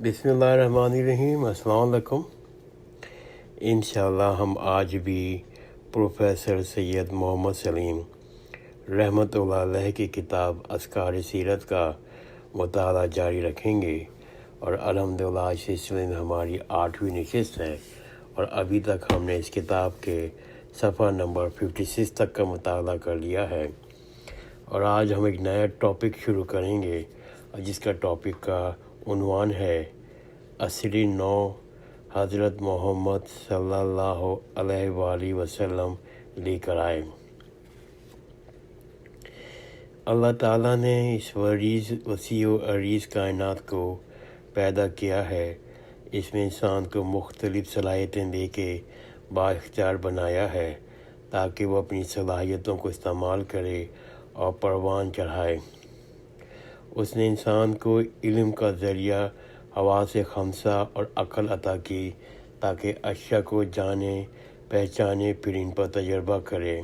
بسم اللہ الرحمن الرحیم۔ السلام علیکم۔ انشاءاللہ ہم آج بھی پروفیسر سید محمد سلیم رحمۃ اللہ علیہ کی کتاب اذکار سیرت کا مطالعہ جاری رکھیں گے، اور الحمدللہ اس سلسلے میں ہماری 8ویں نشست ہے، اور ابھی تک ہم نے اس کتاب کے صفحہ نمبر 56 تک کا مطالعہ کر لیا ہے، اور آج ہم ایک نیا ٹاپک شروع کریں گے، جس کا ٹاپک کا عنوان ہے عصری نو حضرت محمد صلی اللہ علیہ وآلہ وسلم لے کر آئے۔ اللہ تعالیٰ نے اس وسیع و عریض کائنات کو پیدا کیا ہے، اس میں انسان کو مختلف صلاحیتیں دے کے بااختیار بنایا ہے تاکہ وہ اپنی صلاحیتوں کو استعمال کرے اور پروان چڑھائے۔ اس نے انسان کو علم کا ذریعہ حواس خمسہ اور عقل عطا کی تاکہ اشیاء کو جانے، پہچانے، پھر ان پر تجربہ کرے۔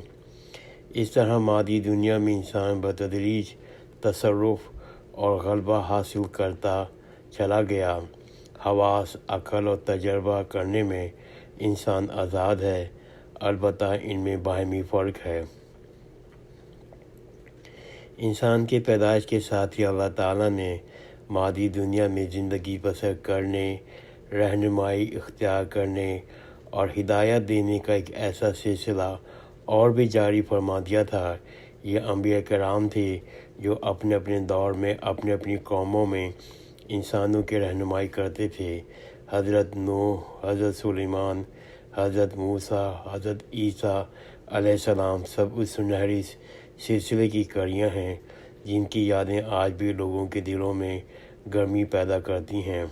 اس طرح مادی دنیا میں انسان بتدریج تصرف اور غلبہ حاصل کرتا چلا گیا۔ حواس، عقل اور تجربہ کرنے میں انسان آزاد ہے، البتہ ان میں باہمی فرق ہے۔ انسان کی پیدائش کے ساتھ ہی اللہ تعالیٰ نے مادی دنیا میں زندگی بسر کرنے، رہنمائی اختیار کرنے اور ہدایت دینے کا ایک ایسا سلسلہ اور بھی جاری فرما دیا تھا۔ یہ انبیاء کرام تھے جو اپنے اپنے دور میں اپنی اپنی قوموں میں انسانوں کی رہنمائی کرتے تھے۔ حضرت نوح، حضرت سلیمان، حضرت موسیٰ، حضرت عیسیٰ علیہ السلام سب اس سنہری سلسلے کی کڑیاں ہیں جن کی یادیں آج بھی لوگوں کے دلوں میں گرمی پیدا کرتی ہیں۔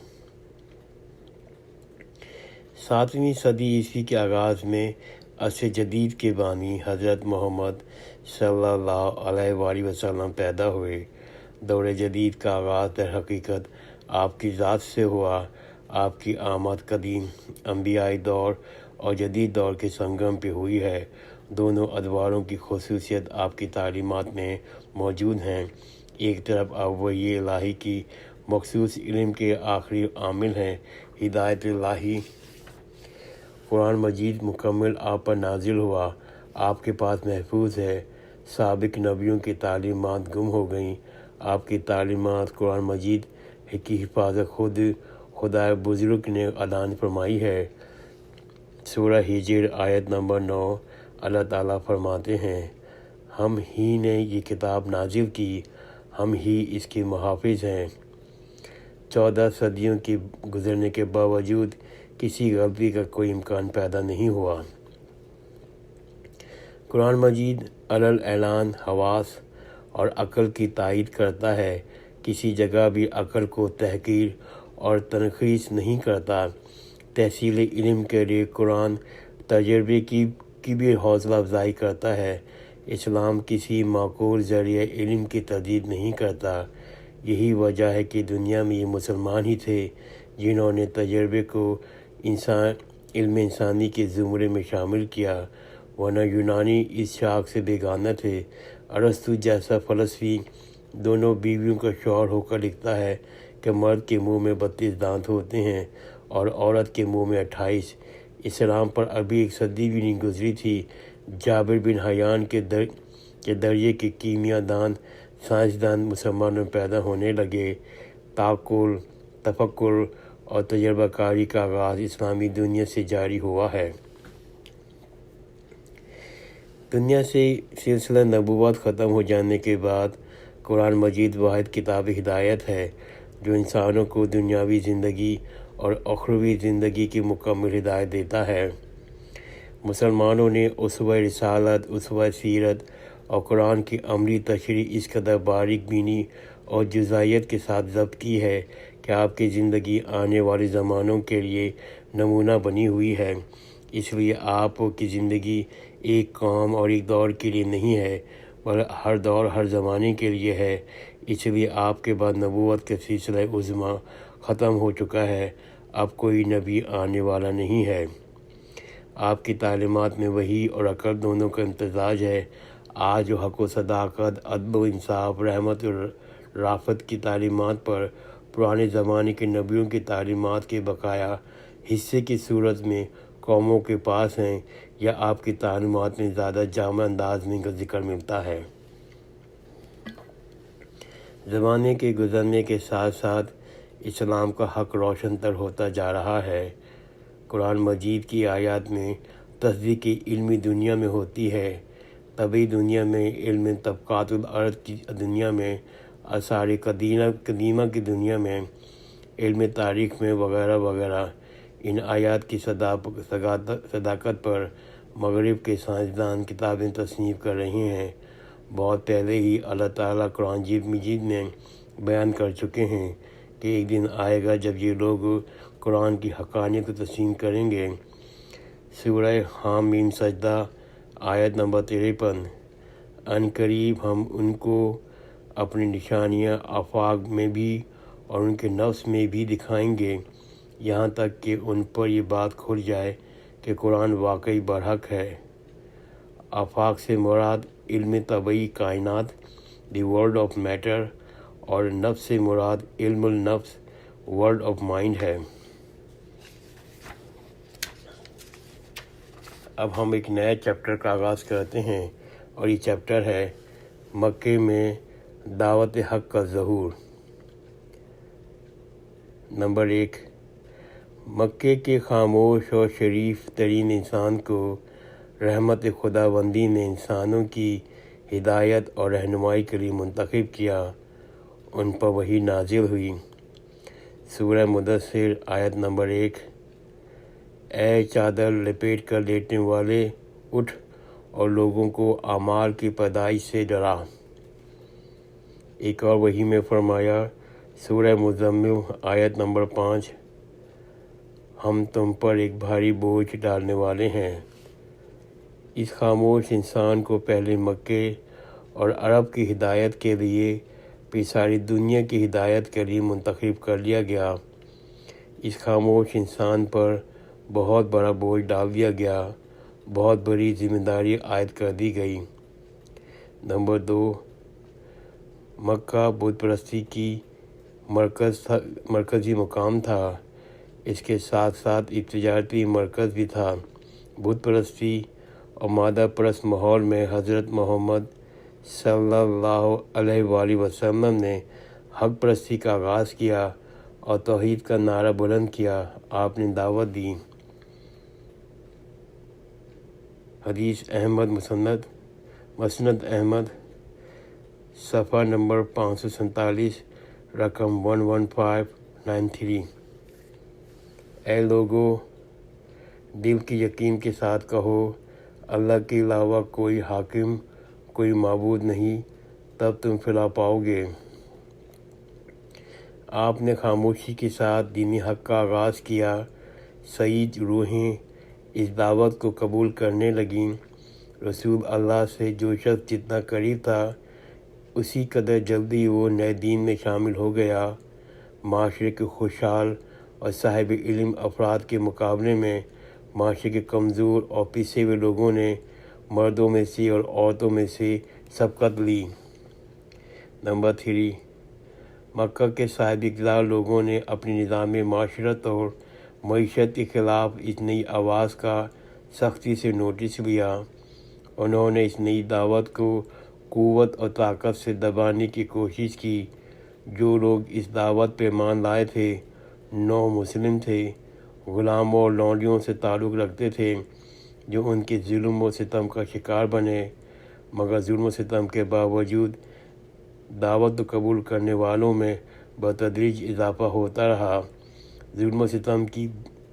7ویں صدی عیسوی کے آغاز میں عصر جدید کے بانی حضرت محمد صلی اللہ علیہ وآلہ وسلم پیدا ہوئے۔ دور جدید کا آغاز در حقیقت آپ کی ذات سے ہوا۔ آپ کی آمد قدیم انبیائی دور اور جدید دور کے سنگم پہ ہوئی ہے۔ دونوں ادواروں کی خصوصیت آپ کی تعلیمات میں موجود ہیں۔ ایک طرف آپ وحی الہی کی مخصوص علم کے آخری عامل ہیں۔ ہدایت الہی قرآن مجید مکمل آپ پر نازل ہوا، آپ کے پاس محفوظ ہے۔ سابق نبیوں کی تعلیمات گم ہو گئیں۔ آپ کی تعلیمات قرآن مجید کی حفاظت خود خدائے بزرگ نے اعلان فرمائی ہے۔ سورہ ہجر آیت نمبر 9 اللہ تعالیٰ فرماتے ہیں، ہم ہی نے یہ کتاب نازل کی، ہم ہی اس کے محافظ ہیں۔ 14 صدیوں کے گزرنے کے باوجود کسی غلطی کا کوئی امکان پیدا نہیں ہوا۔ قرآن مجید علی اعلان حواس اور عقل کی تائید کرتا ہے، کسی جگہ بھی عقل کو تحقیر اور تنقیص نہیں کرتا۔ تحصیل علم کے لیے قرآن تجربے کی بھی حوصلہ افزائی کرتا ہے۔ اسلام کسی معقول ذریعہ علم کی تردید نہیں کرتا۔ یہی وجہ ہے کہ دنیا میں یہ مسلمان ہی تھے جنہوں نے تجربے کو علم انسانی کے زمرے میں شامل کیا، ورنہ یونانی اس شاخ سے بیگانہ تھے۔ ارسطو جیسا فلسفی دونوں بیویوں کا شوہر ہو کر لکھتا ہے کہ مرد کے منہ میں 32 دانت ہوتے ہیں اور عورت کے منہ میں 28۔ اسلام پر ابھی ایک صدی بھی نہیں گزری تھی، جابر بن حیان کے ذریعے کے کیمیا دان، سائنسدان مسلمانوں میں پیدا ہونے لگے۔ تعقل، تفکر اور تجربہ کاری کا آغاز اسلامی دنیا سے جاری ہوا ہے۔ دنیا سے سلسلہ نبوت ختم ہو جانے کے بعد قرآن مجید واحد کتاب ہدایت ہے جو انسانوں کو دنیاوی زندگی اور اخروی زندگی کی مکمل ہدایت دیتا ہے۔ مسلمانوں نے اسوہ رسالت، اسوہ سیرت اور قرآن کی عملی تشریح اس قدر باریک بینی اور جزئیات کے ساتھ ضبط کی ہے کہ آپ کی زندگی آنے والے زمانوں کے لیے نمونہ بنی ہوئی ہے۔ اس لیے آپ کی زندگی ایک قوم اور ایک دور کے لیے نہیں ہے، بلکہ ہر دور ہر زمانے کے لیے ہے۔ اس لیے آپ کے بعد نبوت کا سلسلہ عظمیٰ ختم ہو چکا ہے، اب کوئی نبی آنے والا نہیں ہے۔ آپ کی تعلیمات میں وحی اور عقل دونوں کا امتزاج ہے۔ آج جو حق و صداقت، عدل و انصاف، رحمت و رافت کی تعلیمات پر پرانے زمانے کے نبیوں کی تعلیمات کے بقایا حصے کی صورت میں قوموں کے پاس ہیں، یا آپ کی تعلیمات میں زیادہ جامع انداز میں ان کا ذکر ملتا ہے؟ زمانے کے گزرنے کے ساتھ ساتھ اسلام کا حق روشن تر ہوتا جا رہا ہے۔ قرآن مجید کی آیات میں تصدیق علمی دنیا میں ہوتی ہے، طبعی دنیا میں، علم طبقات الارض کی دنیا میں، آثار قدیمہ کی دنیا میں، علم تاریخ میں وغیرہ وغیرہ۔ ان آیات کی صداقت پر مغرب کے سائنسدان کتابیں تصنیف کر رہے ہیں۔ بہت پہلے ہی اللہ تعالیٰ قرآن مجید میں بیان کر چکے ہیں کہ ایک دن آئے گا جب یہ لوگ قرآن کی حقانیت کو تسلیم کریں گے۔ سورہ حامیم سجدہ آیت نمبر 53۔ ان قریب ہم ان کو اپنی نشانیاں آفاق میں بھی اور ان کے نفس میں بھی دکھائیں گے، یہاں تک کہ ان پر یہ بات کھل جائے کہ قرآن واقعی برحق ہے۔ آفاق سے مراد علم طبعی کائنات، دی ورلڈ آف میٹر، اور نفس سے مراد علم النفس، ورلڈ آف مائنڈ ہے۔ اب ہم ایک نئے چیپٹر کا آغاز کرتے ہیں، اور یہ چیپٹر ہے مکے میں دعوت حق کا ظہور۔ نمبر 1، مکے کے خاموش اور شریف ترین انسان کو رحمت خداوندی نے انسانوں کی ہدایت اور رہنمائی کے لیے منتخب کیا۔ ان پر وحی نازل ہوئی۔ سورہ مدثر آیت نمبر 1۔ اے چادر لپیٹ کر لیٹنے والے، اٹھ اور لوگوں کو اعمال کی پیدائش سے ڈرا۔ ایک اور وحی میں فرمایا، سورہ مزمل آیت نمبر 5، ہم تم پر ایک بھاری بوجھ ڈالنے والے ہیں۔ اس خاموش انسان کو پہلے مکے اور عرب کی ہدایت کے لیے، پھر ساری دنیا کی ہدایت کے لیے منتخب کر لیا گیا۔ اس خاموش انسان پر بہت بڑا بوجھ ڈال دیا گیا، بہت بڑی ذمہ داری عائد کر دی گئی۔ نمبر 2، مکہ بت پرستی کی مرکزی مقام تھا۔ اس کے ساتھ ساتھ ایک تجارتی مرکز بھی تھا۔ بت پرستی اور مادہ پرست ماحول میں حضرت محمد صلی اللہ علیہ وآلہ وسلم نے حق پرستی کا آغاز کیا اور توحید کا نعرہ بلند کیا۔ آپ نے دعوت دی۔ حدیث احمد مسند احمد، صفحہ نمبر 547، رقم 11593۔ اے لوگو، دل کی یقین کے ساتھ کہو، اللہ کے علاوہ کوئی حاکم، کوئی معبود نہیں، تب تم فلاح پاؤ گے۔ آپ نے خاموشی کے ساتھ دین حق کا آغاز کیا۔ سعید روحیں اس دعوت کو قبول کرنے لگیں۔ رسول اللہ سے جو شخص جتنا قریب تھا، اسی قدر جلدی وہ نئے دین میں شامل ہو گیا۔ معاشرے کے خوشحال اور صاحب علم افراد کے مقابلے میں معاشرے کے کمزور اور پسے ہوئے لوگوں نے مردوں میں سے اور عورتوں میں سے سبقت لی۔ نمبر 3، مکہ کے صاحب اقتدار لوگوں نے اپنی نظام معاشرت اور معیشت کے خلاف اس نئی آواز کا سختی سے نوٹس لیا۔ انہوں نے اس نئی دعوت کو قوت اور طاقت سے دبانے کی کوشش کی۔ جو لوگ اس دعوت پہ ایمان لائے تھے، نو مسلم تھے، غلاموں اور لونڈیوں سے تعلق رکھتے تھے، جو ان کے ظلم و ستم کا شکار بنے، مگر ظلم و ستم کے باوجود دعوت قبول کرنے والوں میں بتدریج اضافہ ہوتا رہا۔ ظلم و ستم کی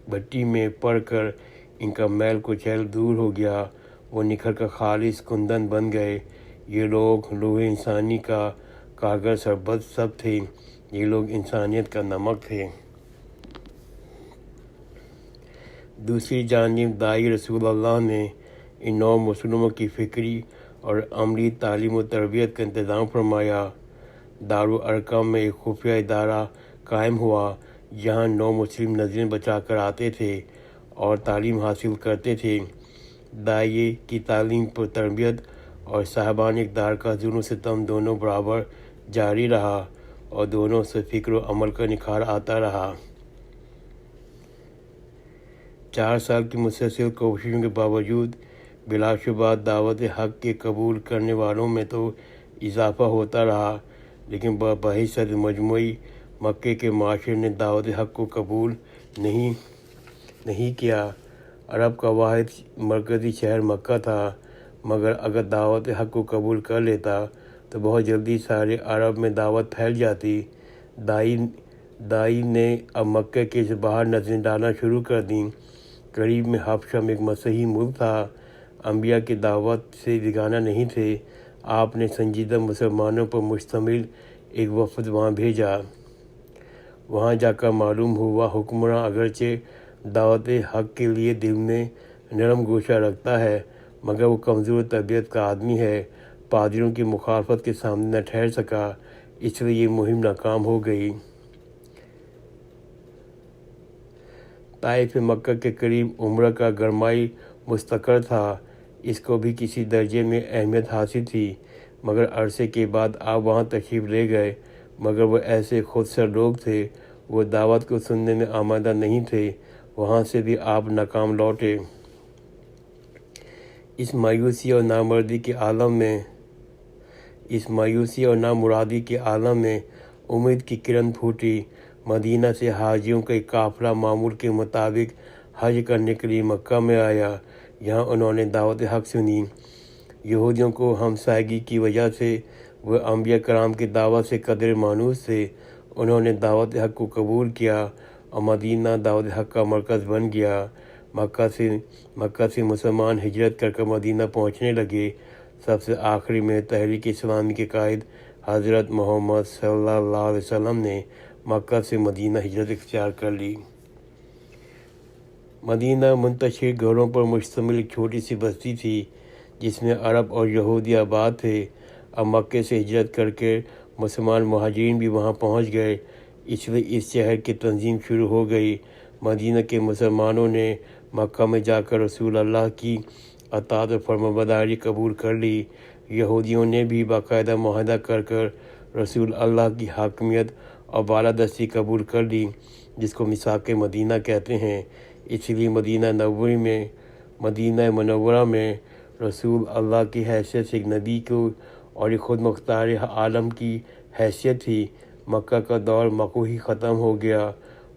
بھٹی میں پڑ کر ان کا میل کچیل دور ہو گیا، وہ نکھر کر خالص کندن بن گئے۔ یہ لوگ لوح انسانی کا کارگر سب تھے، یہ لوگ انسانیت کا نمک تھے۔ دوسری جانب داعی رسول اللہ نے ان نو مسلموں کی فکری اور عملی تعلیم و تربیت کا انتظام فرمایا۔ دارالارقم میں ایک خفیہ ادارہ قائم ہوا، جہاں نو مسلم نظریں بچا کر آتے تھے اور تعلیم حاصل کرتے تھے۔ داعیے کی تعلیم پر تربیت اور صاحبان اقدار کا ظلم و ستم دونوں برابر جاری رہا، اور دونوں سے فکر و عمل کا نکھار آتا رہا۔ 4 سال کی مسلسل کوششوں کے باوجود بلا شبہ دعوت حق کے قبول کرنے والوں میں تو اضافہ ہوتا رہا، لیکن بحیثیت مجموعی مکے کے معاشرے نے دعوت حق کو قبول نہیں کیا۔ عرب کا واحد مرکزی شہر مکہ تھا، مگر اگر دعوت حق کو قبول کر لیتا تو بہت جلدی سارے عرب میں دعوت پھیل جاتی۔ دائی نے اب مکہ کے سے باہر نظریں ڈالنا شروع کر دیں۔ قریب میں حبشہ ایک مسیحی ملک تھا، انبیاء کی دعوت سے بیگانہ نہیں تھے۔ آپ نے سنجیدہ مسلمانوں پر مشتمل ایک وفد وہاں بھیجا۔ وہاں جا کر معلوم ہوا حکمراں اگرچہ دعوت حق کے لیے دل میں نرم گوشہ رکھتا ہے، مگر وہ کمزور طبیعت کا آدمی ہے، پادریوں کی مخالفت کے سامنے نہ ٹھہر سکا، اس لیے یہ مہم ناکام ہو گئی۔ طائف مکہ کے قریب عمرہ کا گرمائی مستقر تھا، اس کو بھی کسی درجے میں اہمیت حاصل تھی، مگر عرصے کے بعد آپ وہاں تشریف لے گئے، مگر وہ ایسے خود سر لوگ تھے، وہ دعوت کو سننے میں آمادہ نہیں تھے، وہاں سے بھی آپ ناکام لوٹے۔ اس مایوسی اور نامرادی کے عالم میں امید کی کرن پھوٹی۔ مدینہ سے حاجیوں کا ایک قافلہ معمول کے مطابق حج کرنے کے لیے مکہ میں آیا۔ یہاں انہوں نے دعوت حق سنی۔ یہودیوں کو ہمسائیگی کی وجہ سے وہ انبیاء کرام کی دعوت سے قدر مانوس تھے، انہوں نے دعوت حق کو قبول کیا اور مدینہ دعوت حق کا مرکز بن گیا۔ مکہ سے مسلمان ہجرت کر مدینہ پہنچنے لگے۔ سب سے آخری میں تحریک اسلامی کے قائد حضرت محمد صلی اللہ علیہ وسلم نے مکہ سے مدینہ ہجرت اختیار کر لی۔ مدینہ منتشر گھروں پر مشتمل ایک چھوٹی سی بستی تھی، جس میں عرب اور یہودی آباد تھے۔ اب مکے سے ہجرت کر کے مسلمان مہاجرین بھی وہاں پہنچ گئے، اس لیے اس شہر کی تنظیم شروع ہو گئی۔ مدینہ کے مسلمانوں نے مکہ میں جا کر رسول اللہ کی اطاعت و فرمانبرداری قبول کر لی۔ یہودیوں نے بھی باقاعدہ معاہدہ کر رسول اللہ کی حاکمیت اور بالادستی قبول کر لی، جس کو میثاق مدینہ کہتے ہیں۔ اس لیے مدینہ منورہ میں رسول اللہ کی حیثیت سے ایک نبی کو اور ایک خود مختار عالم کی حیثیت تھی۔ مکہ کا دور مکوہی ختم ہو گیا،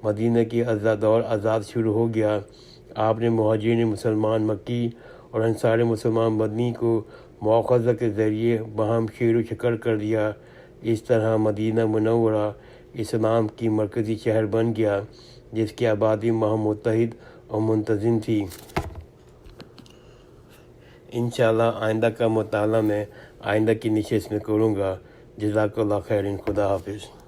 مدینہ کی دور آزاد شروع ہو گیا۔ آپ نے مہاجرین مسلمان مکی اور انصار مسلمان مدنی کو مواخذہ کے ذریعے باہم شیر و شکر کر دیا۔ اس طرح مدینہ منورہ اسلام کی مرکزی شہر بن گیا، جس کی آبادی ماہم متحد اور منتظم تھی۔ انشاءاللہ آئندہ کا مطالعہ میں آئندہ کی نشست میں کروں گا۔ جزاک اللہ خیر، خدا حافظ۔